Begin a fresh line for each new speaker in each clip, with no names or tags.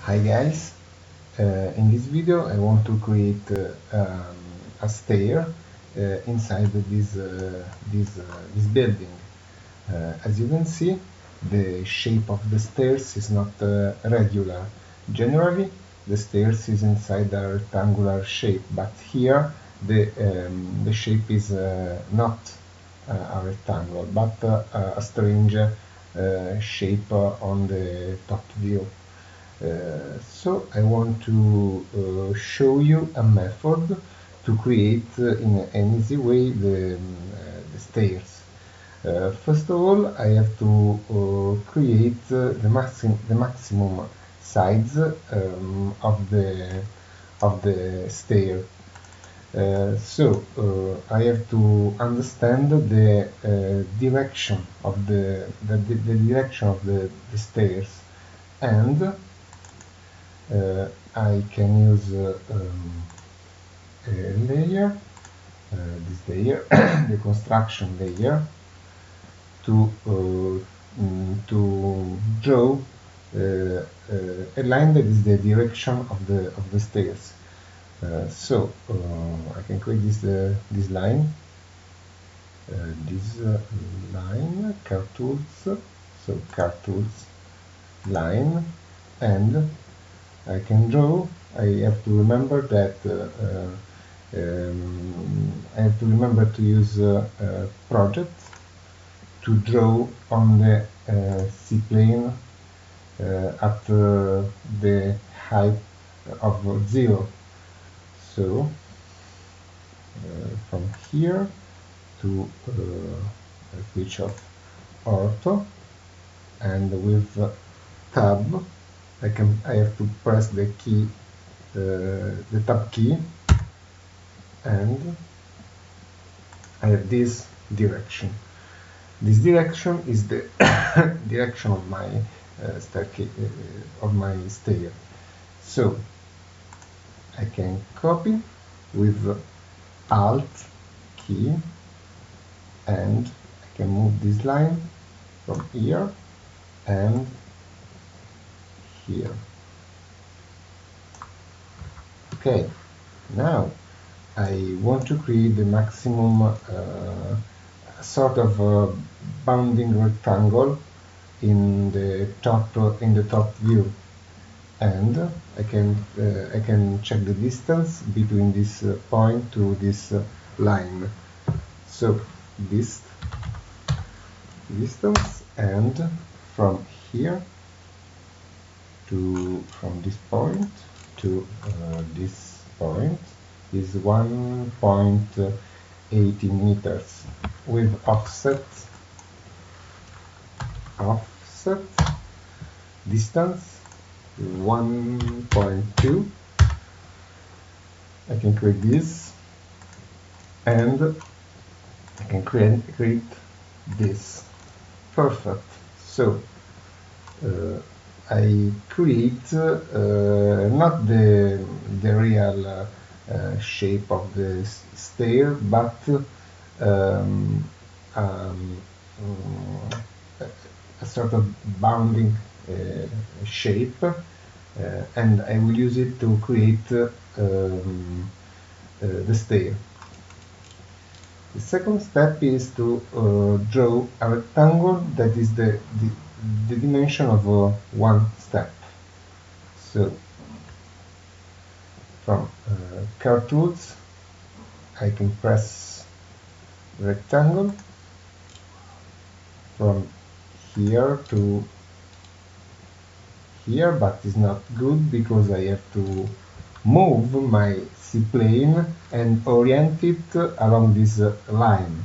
Hi guys, in this video I want to create a stair inside this building. As you can see, the shape of the stairs is not regular. Generally, the stairs is inside a rectangular shape, but here the shape is not a rectangle, but a strange shape on the top view. So I want to show you a method to create in an easy way the stairs. First of all, I have to create the maximum size of the stair. I have to understand the direction of the direction of the stairs, and I can use a layer, this layer, the construction layer, to draw a line that is the direction of the stairs. I can create this line, car tools, so car tools line, and I can draw. I have to remember that I have to remember to use project to draw on the C-plane at the height of 0. So from here to switch off ortho, and with tab I have to press the key, the tab key, and I have this direction. This direction is the direction of my staircase, of my stair. So I can copy with Alt key, and I can move this line from here and here. Okay, now I want to create the maximum sort of bounding rectangle in the top view, and I can check the distance between this point to this line. So this distance, and from here from this point to this point is 1.80 meters with offset distance 1.2. I can create this, and I can create this. Perfect. So I create not the real shape of the stair, but a sort of bounding shape, and I will use it to create the stair. The second step is to draw a rectangle that is the dimension of one step. So from car tools I can press rectangle from here to here, but it's not good because I have to move my C-plane and orient it along this line.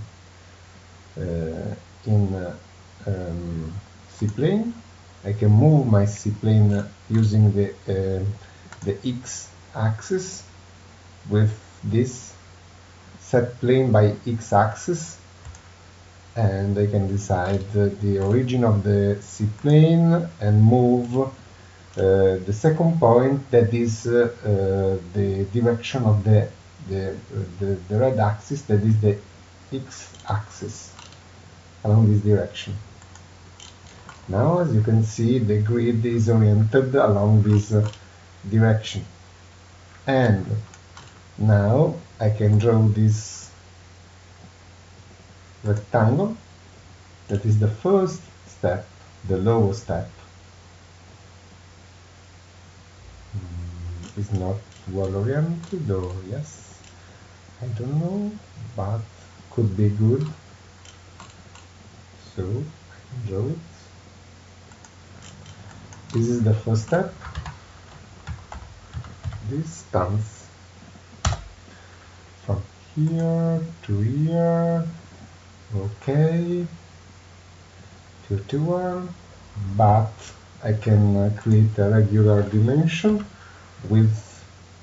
In C-plane I can move my C-plane using the X-axis with this set plane by X-axis, and I can decide the origin of the C-plane and move the second point, that is the direction of the red axis, that is the X-axis, along this direction. Now, as you can see, the grid is oriented along this direction. And now I can draw this rectangle. That is the first step, the lower step. Is not well oriented, or yes, I don't know, but could be good. So I can draw it. This is the first step. This stands from here to here. Okay, 2 to 1, but I can create a regular dimension with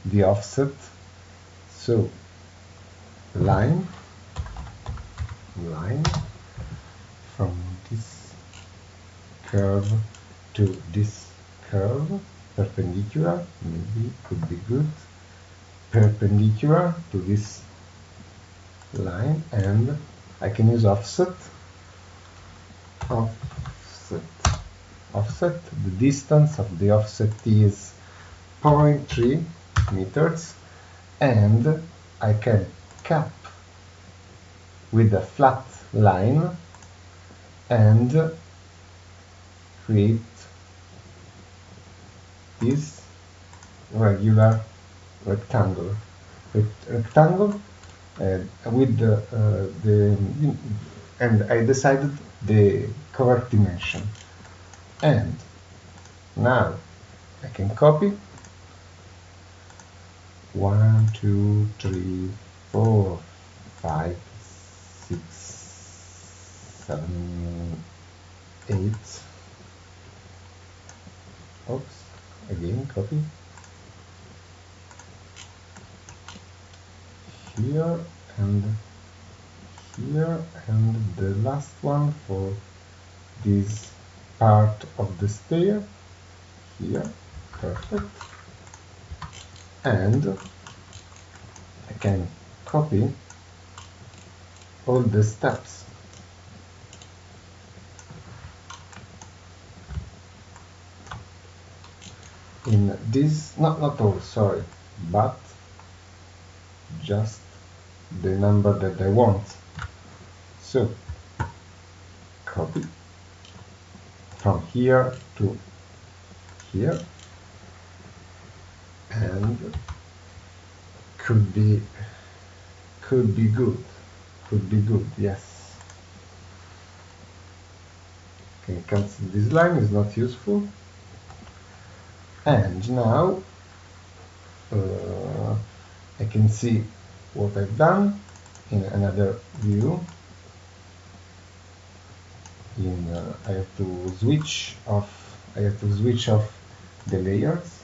the offset. So line from this curve to this curve, perpendicular, maybe could be good, perpendicular to this line, and I can use offset. The distance of the offset is 0.3 meters, and I can cap with a flat line and create this regular rectangle. With and I decided the correct dimension. And now I can copy 1, 2, 3, 4, 5, 6, 7, 8. Oops, again copy. Here and here, and the last one for this part of the stair here. Perfect. And I can copy all the steps. In this, not all, sorry, but just the number that I want. So copy from here to here, and could be good, yes. Can cancel this line, is not useful. And now I can see what I've done in another view. I have to switch off the layers.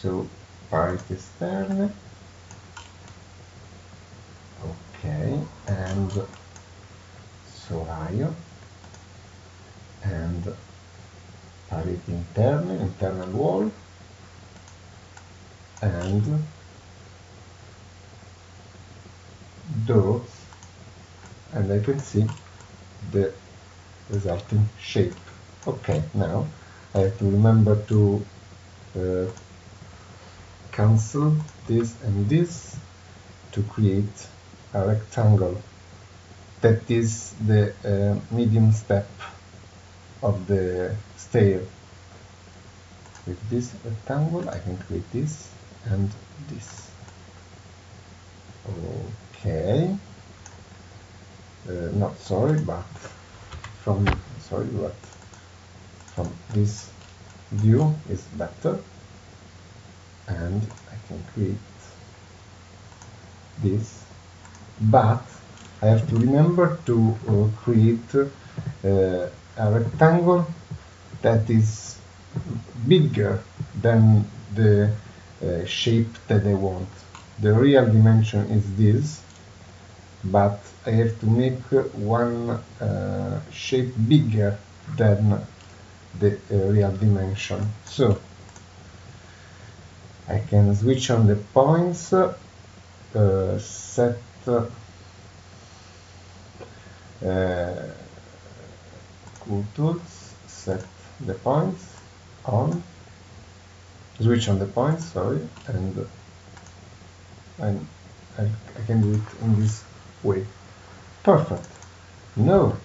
So parity externe, okay, and soraio, and parity interne, internal wall, and dots, and I can see the resulting shape. Okay, now I have to remember to cancel this and this to create a rectangle. That is the medium step of the stair. With this rectangle I can create this and this. Okay. Not sorry, but from this view is better, and I can create this, but I have to remember to create a rectangle that is bigger than the shape that I want. The real dimension is this, but I have to make one shape bigger than the real dimension. So I can switch on the points, set cool tools, set the points on, switch on the points, sorry, and I can do it in this way. Perfect. Now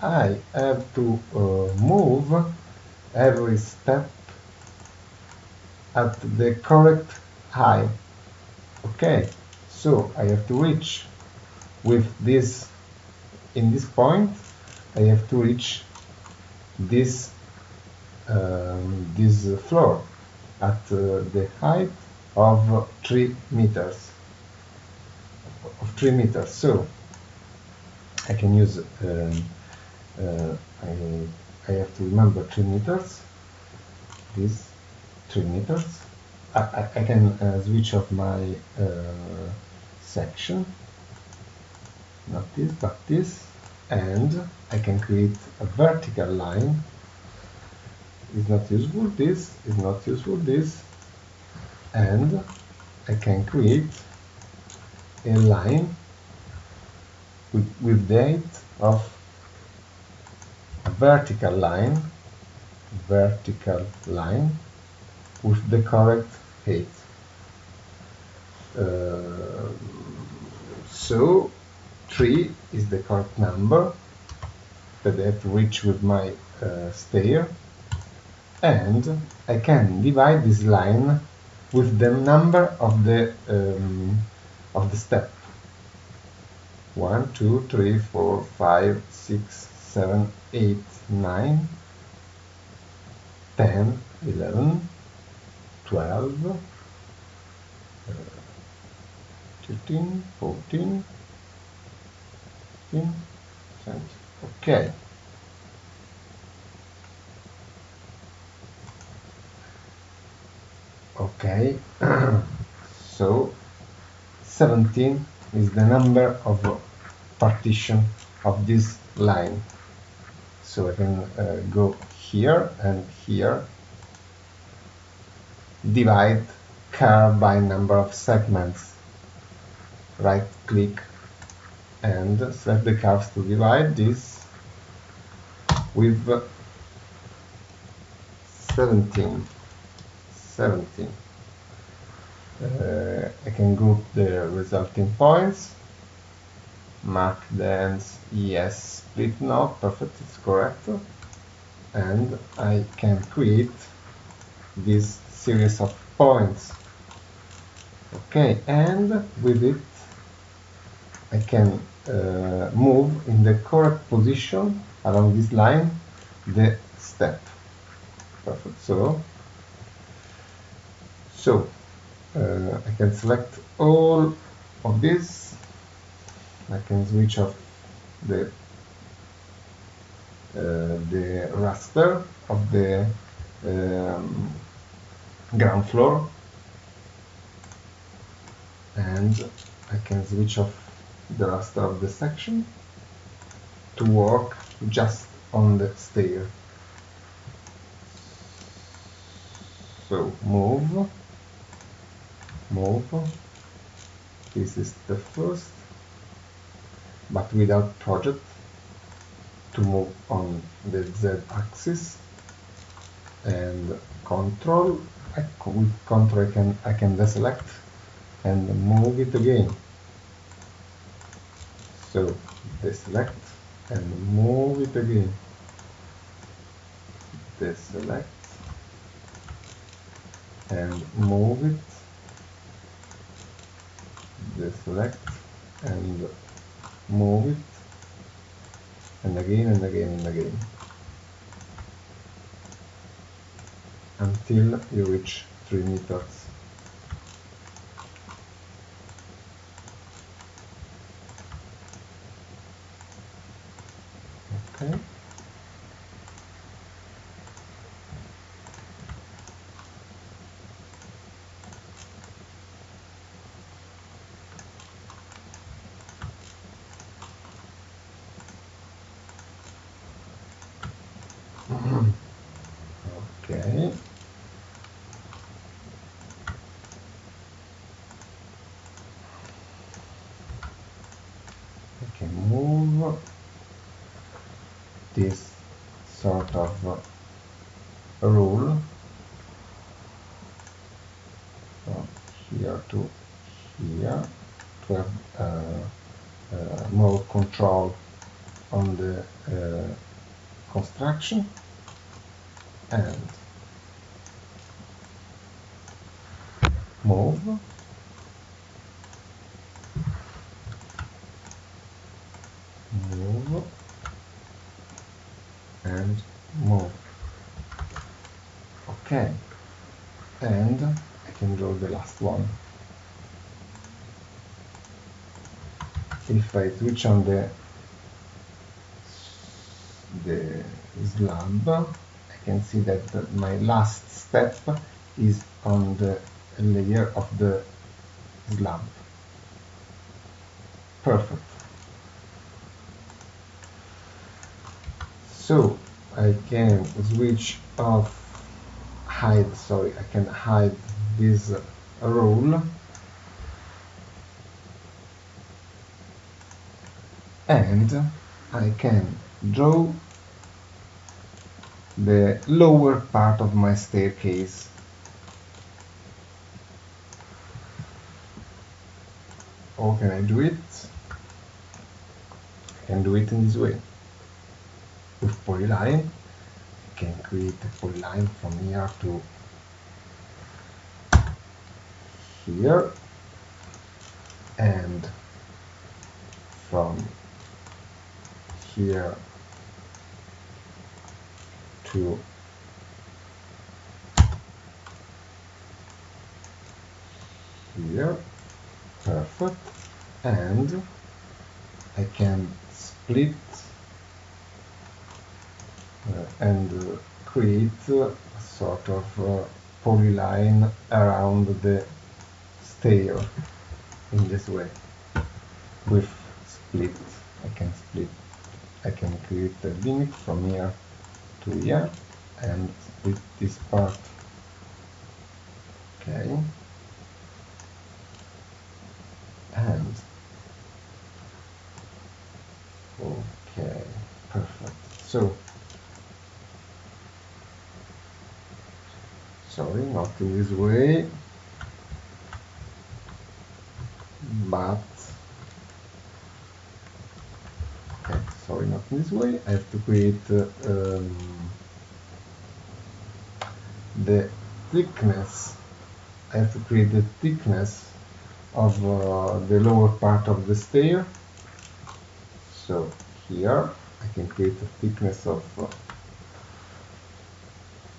I have to move every step at the correct height. Okay, so I have to reach with this, in this point I have to reach this this floor at the height of 3 meters. So I can use I have to remember 3 meters. This 3 meters. I can switch off my section, not this but this, and I can create a vertical line. Is not useful, this is not useful, this, and I can create a line with the height of a vertical line with the correct height. So 3 is the correct number that I have to reach with my stair, and I can divide this line with the number of the step. 1, 2, 3, 4, 5, 6, 7, 8, 9, 10, 11, 12, 13, 14, 15, 20. Okay. Okay, so 17 is the number of partition of this line. So I can go here and here, divide curve by number of segments, right click and select the curves to divide this with 17. I can group the resulting points, mark the ends, yes, split no, perfect, it's correct, and I can create this series of points. Okay, and with it I can move in the correct position along this line the step. Perfect. So I can select all of this. I can switch off the raster of the ground floor, and I can switch off the raster of the section to work just on the stair. So move, this is the first, but without project, to move on the Z axis, and control, with control I can deselect and move it again. So deselect and move it again, deselect and move it, deselect and move it, and again and again and again, until you reach 3 meters. Okay. Okay. I can move this sort of a rule from here to here to have more control on the construction, and move, move, and move. Okay, and I can draw the last one. If I switch on the slab, I can see that my last step is on the layer of the slab. Perfect. So I can switch off, I can hide this rule, and I can draw the lower part of my staircase. How can I do it? I can do it in this way. With Polyline, I can create a polyline from here to here, and from here to here. Perfect. And I can split and create a sort of polyline around the stair in this way. With split, I can create a limit from here to here and split this part. Okay. And okay, perfect. So sorry, not in this way, but okay, sorry, not in this way. I have to create the thickness. I have to create the thickness of the lower part of the stair. So here I can create a thickness of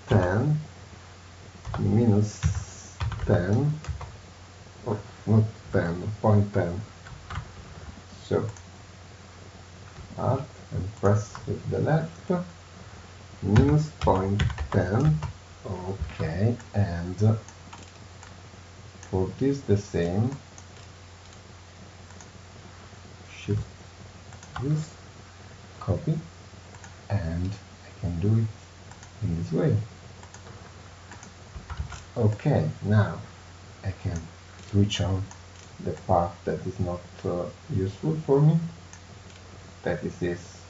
10 minus 10, oh, not 10, 0.10. So Alt and press with the left, minus 0.10. Okay, and for this the same, shift this, copy, and I can do it in this way. Okay, now I can switch on the part that is not useful for me. That is this.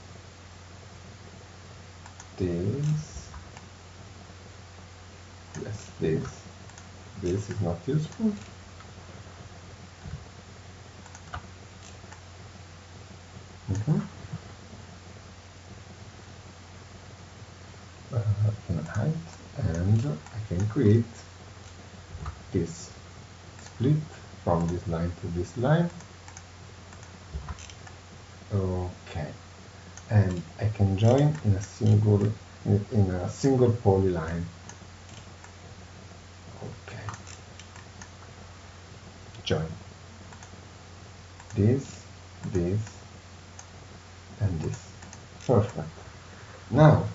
Yes, this is not useful. I can hide, and I can create this split from this line to this line. Okay, and I can join in a single polyline. Okay, join this, and this. Perfect. Now,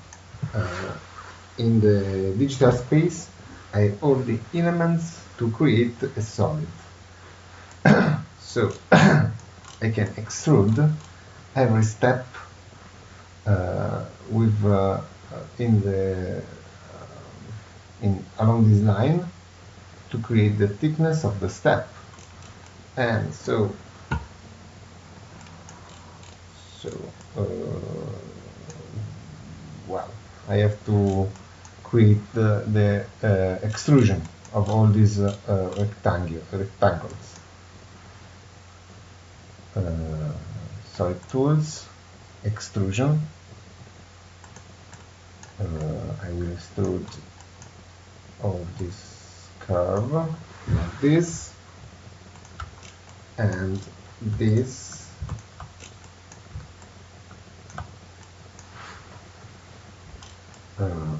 in the digital space, I have all the elements to create a solid. So I can extrude every step with along this line to create the thickness of the step. And so well, I have to create the extrusion of all these rectangles. Solid tools, extrusion. I will extrude all this curve like this, and this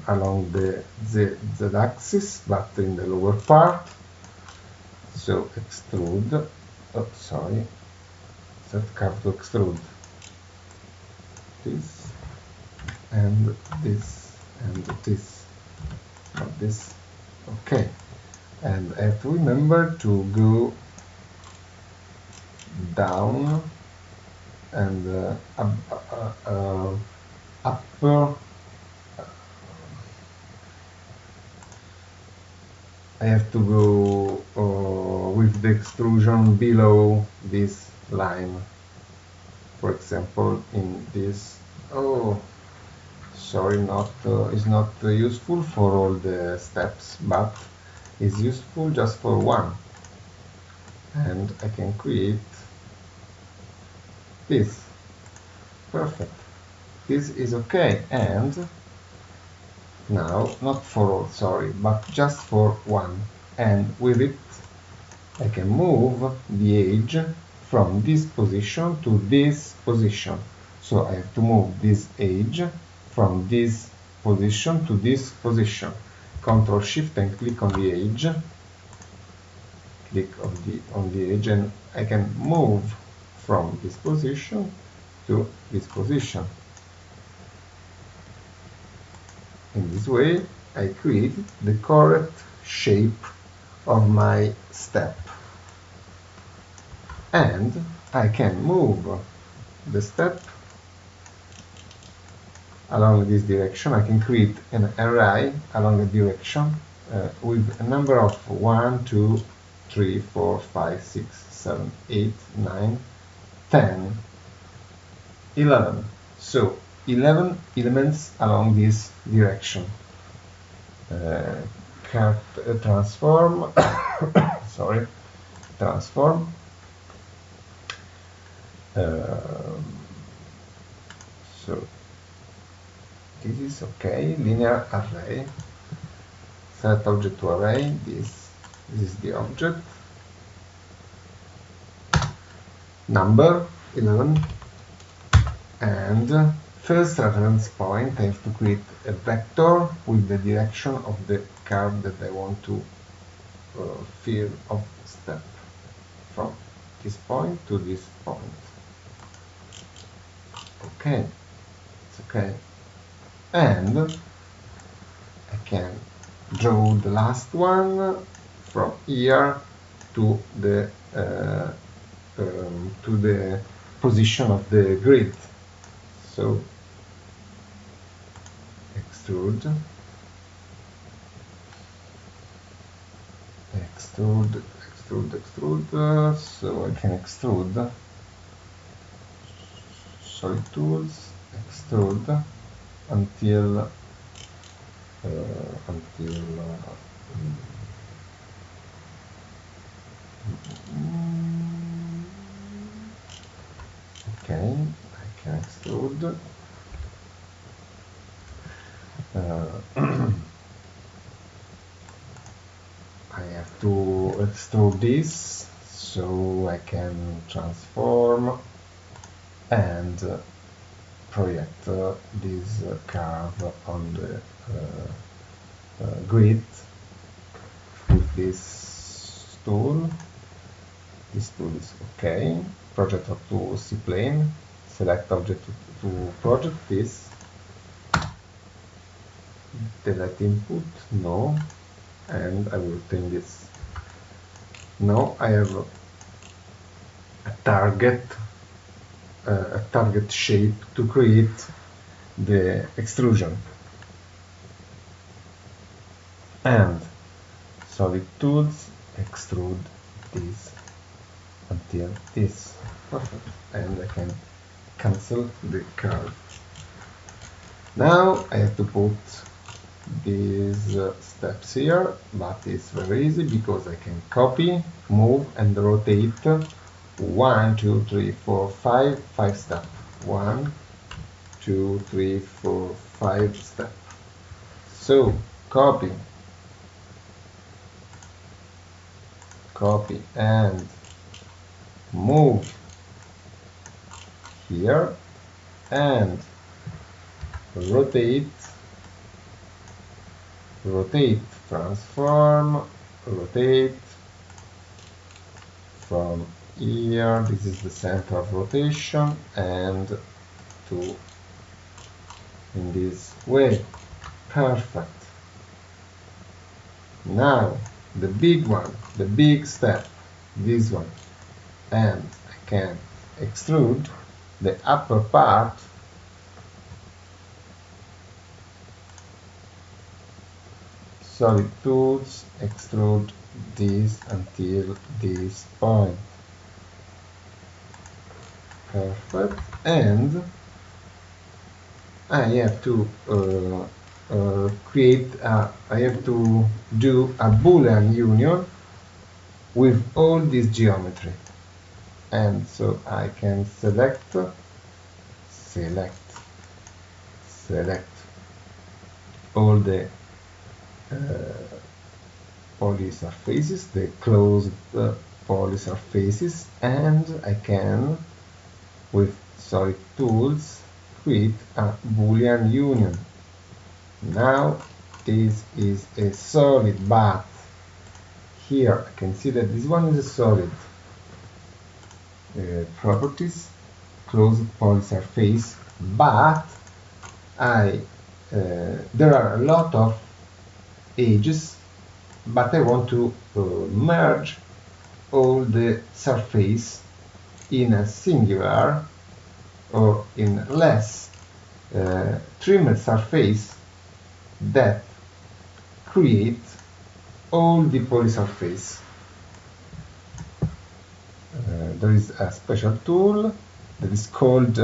along the z-axis, but in the lower part. So extrude, oh sorry, set curve to extrude this and this and this, not this. Okay, and I have to remember to go down and upper. I have to go with the extrusion below this line. For example, in this. Oh, sorry, is not useful for all the steps, but is useful just for one. And I can create this. Perfect. This is okay. And now, not for all, sorry, but just for one. And with it, I can move the edge from this position to this position. So I have to move this edge from this position to this position. Control Shift and click on the edge. Click on the edge, and I can move from this position to this position. In this way, I create the correct shape of my step. And I can move the step along this direction. I can create an array along a direction with a number of 1, 2, 3, 4, 5, 6, 7, 8, 9, 10, 11. So 11 elements along this direction. Transform, sorry, transform. So this is okay. Linear array. Set object to array. This is the object. Number 11. And first reference point, I have to create a vector with the direction of the curve that I want to fill of step from this point to this point. Okay, it's okay. And I can draw the last one from here to the position of the grid. So extrude, extrude, extrude, extrude. So I can extrude. Solid tools, extrude until okay, I can extrude. I have to extrude this, so I can transform and project this curve on the grid with this tool. This tool is okay. Project to C-plane. Select object to project this. Delete input, no, and I will obtain this. Now I have a target shape to create the extrusion. And solid tools, extrude this until this. Perfect. And I can cancel the curve. Now I have to put these steps here, but it's very easy because I can copy, move, and rotate 1, 2, 3, 4, 5 steps. 1, 2, 3, 4, 5 steps. So copy, and move here, and rotate, transform, rotate from here, this is the center of rotation, and to in this way. Perfect. Now the big one, the big step, this one, and I can extrude the upper part solid tools, extrude this until this point. Perfect. And I have to I have to do a Boolean union with all this geometry, and so I can select all the poly surfaces, the closed poly surfaces, and I can, with solid tools, create a Boolean union. Now this is a solid, but here I can see that this one is a solid. Properties, closed poly surface, but there are a lot of edges, but I want to merge all the surface in a singular or in less trimmed surface that create all the poly surface. There is a special tool that is called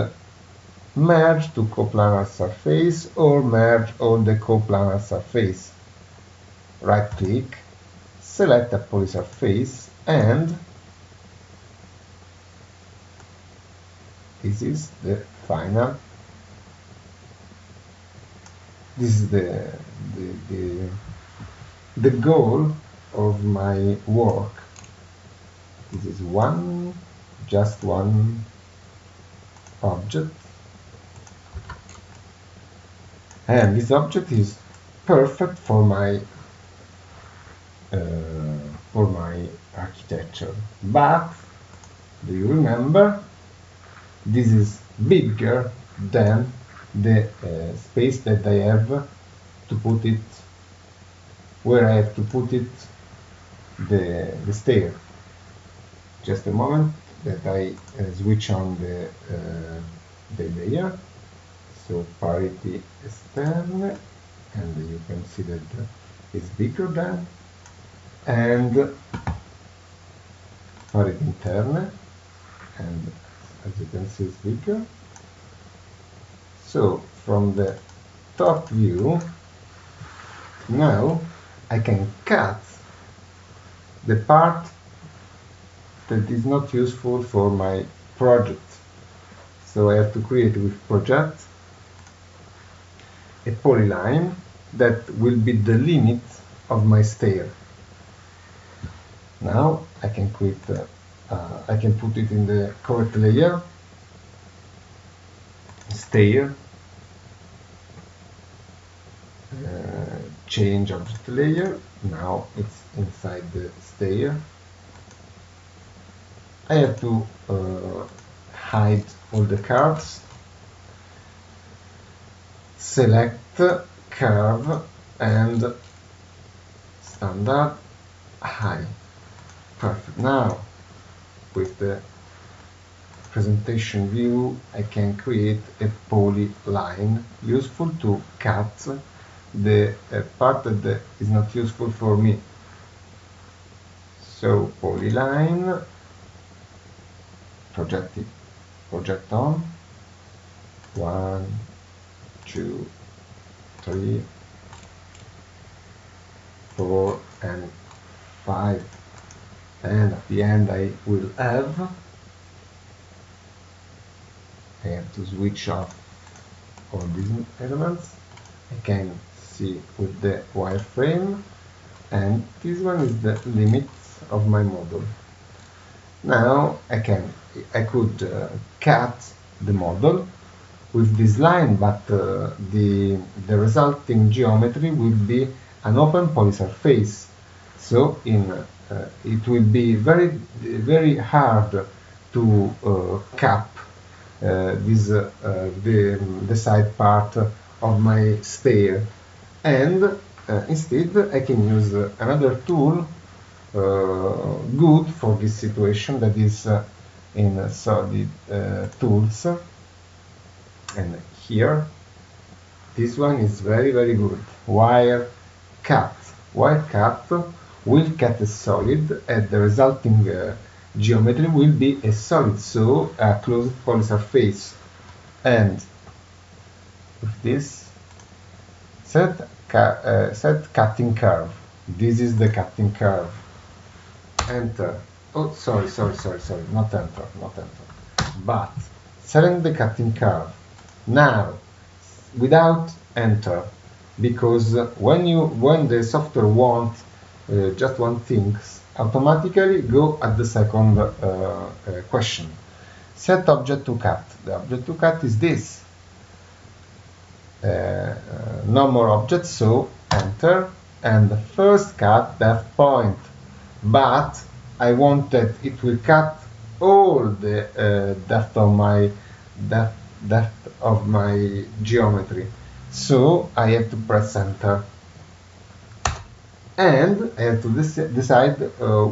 merge to coplanar surface or merge all the coplanar surface. Right click, select a poly surface, and this is the final. This is the goal of my work. This is just one object, and this object is perfect for my architecture. But do you remember, this is bigger than the space that I have to put it, where I have to put it, the stair. Just a moment that I switch on the layer. So parity externe, and you can see that it's bigger than, and parity interne, and as you can see it's bigger. So from the top view, now I can cut the part that is not useful for my project. So I have to create with project a polyline that will be the limit of my stair. Now I can create I can put it in the correct layer, stair, change object layer. Now it's inside the stair. I have to hide all the curves, select curve and standard high. Perfect. Now with the presentation view I can create a polyline useful to cut the part that is not useful for me. So polyline, project on, 1, 2, 3, and 5, and at the end I have to switch off all these elements. I can see with the wireframe, and this one is the limits of my model. Now I could cut the model with this line, but the resulting geometry will be an open polysurface. So it will be very hard to cap the side part of my stair, and instead I can use another tool good for this situation, that is in solid tools, and here this one is very good. Wire cut will cut a solid, and the resulting geometry will be a solid, so a closed polysurface. And with this set cutting curve. This is the cutting curve. Enter. Oh, sorry, not enter, but select the cutting curve. Now, without enter, because when the software wants just one thing, automatically go at the second question. Set object to cut. The object to cut is this. No more objects, so enter, and the first cut depth point. But I want that it will cut all the depth of my geometry, so I have to press enter, and I have to decide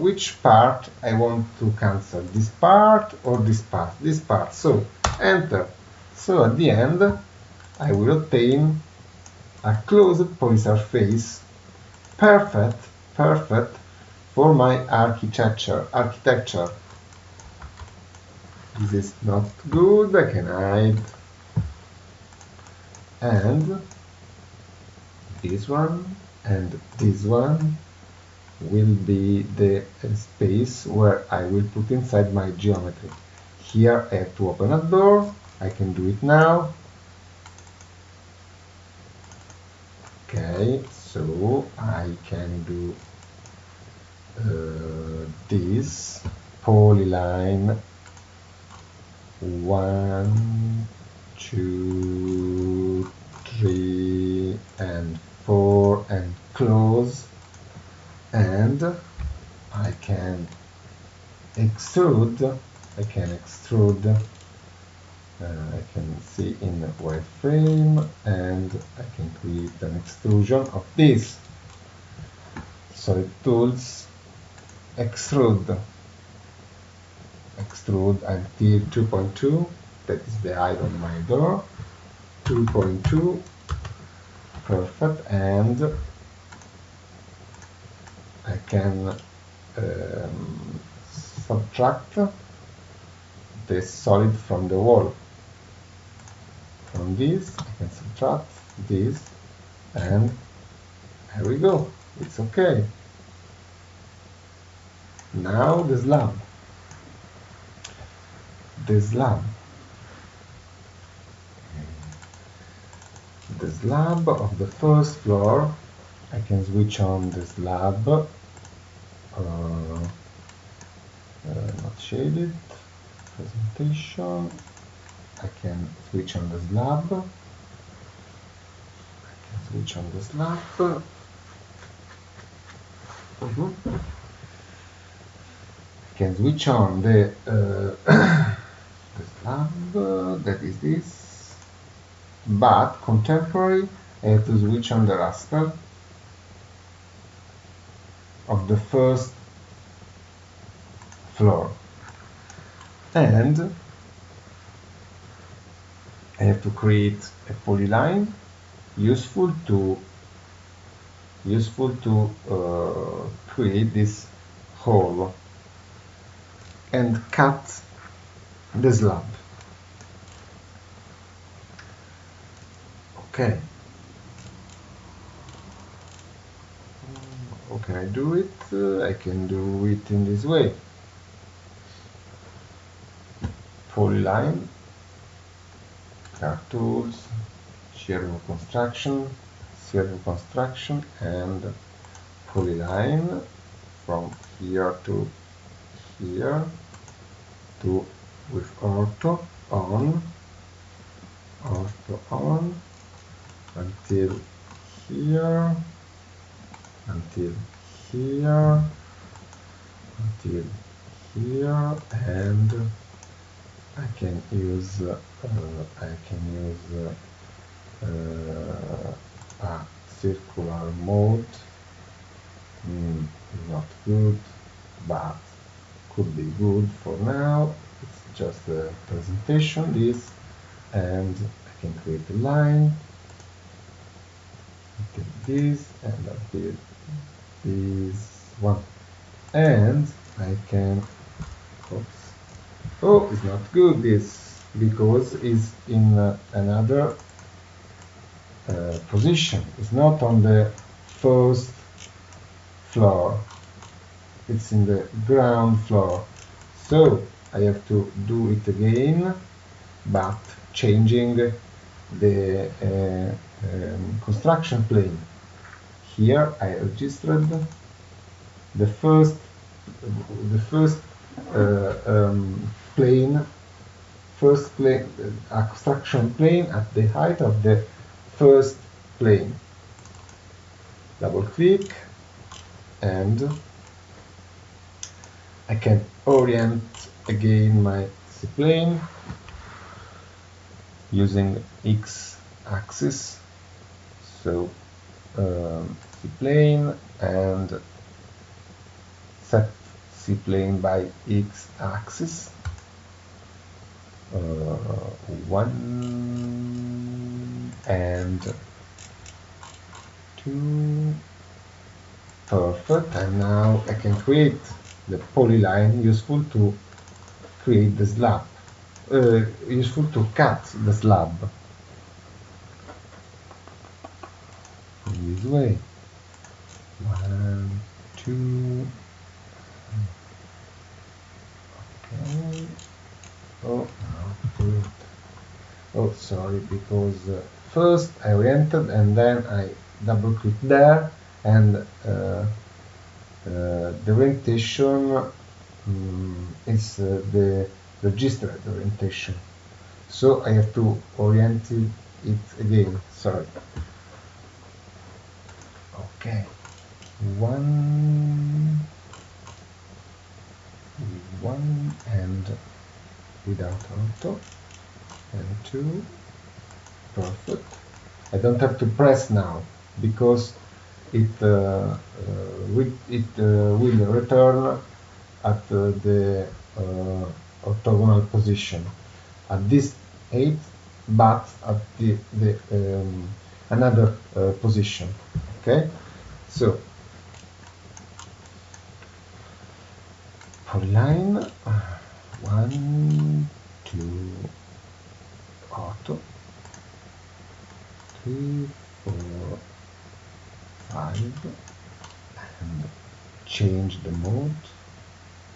which part I want to cancel, this part or this part. So enter. So at the end I will obtain a closed polysurface, perfect for my architecture. This is not good, I can hide. And this one and this one will be the space where I will put inside my geometry. Here I have to open a door. I can do it now. Okay, so I can do this polyline 1, 2, 3 and 4 and close, and I can extrude. I can see in the wireframe, and I can create an extrusion of this. Solid tools, extrude until 2.2. That is the height of my door. 2.2, perfect, and I can subtract the solid from the wall. From this I can subtract this, and here we go, it's okay. Now the slab of the first floor. I can switch on the slab, not shaded, presentation. I can switch on the slab. I can switch on the slab, that is this, but contemporary I have to switch on the raster of the first floor, and I have to create a polyline useful to create this hole and cut the slab. Okay. how can I do it? I can do it in this way. Polyline, car tools, servo construction, and polyline from here to here to with ortho on until here, until here, until here, and I can use a circular mode. Not good, but could be good for now. It's just a presentation, this, and I can create a line until this, and until this one, and I can, oops, oh, it's not good, this, because it's in another position. It's not on the first floor, it's in the ground floor, so I have to do it again, but changing the construction plane. Here I registered the first plane, construction plane at the height of the first plane. Double click, and I can orient again my C-plane using X-axis. So C-plane, and set C-plane by X-axis. 1 and 2. Perfect. And now I can create the polyline, useful to create the slab, useful to cut the slab in this way. 1, 2. Okay. Oh, not good. Oh, sorry, because first I oriented and then I double click there, and the orientation is the registered orientation, so I have to orient it again. Sorry. Okay, 1 and without auto, and 2. Perfect. I don't have to press now, because it will return at the orthogonal position at this 8, but at the another position. Okay, so polyline 1, 2, auto, 3, 4, 5, and change the mode,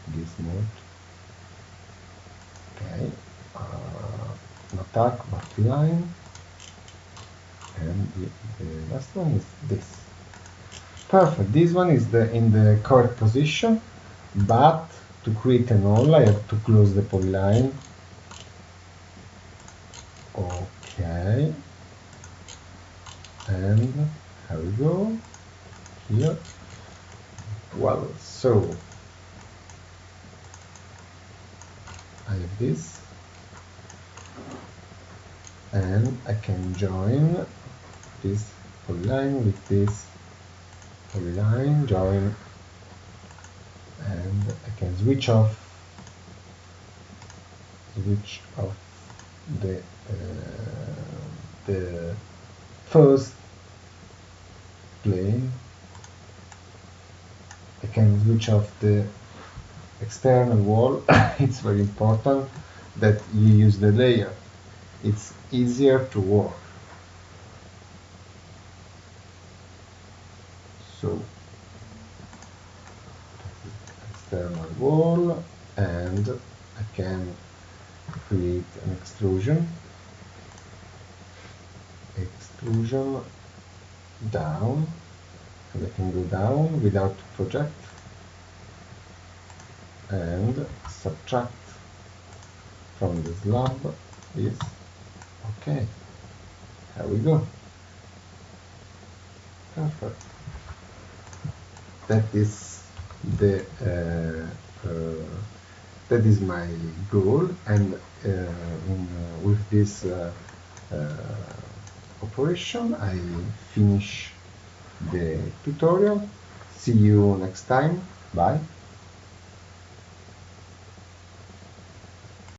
this mode. Okay, not arc but line, and the last one is this. Perfect. This one is in the correct position, but to create a null I have to close the polyline. Okay, and here we go. Here, well, so I have this, and I can join this polyline with this polyline, join, and I can switch off the first plane. I can switch off the external wall. It's very important that you use the layer. It's easier to work. So external wall, and I can create an extrusion down, and I can go down without project and subtract from the slab this. Okay, here we go. Perfect. That is the that is my goal, and with this operation I finish the tutorial. See you next time. Bye.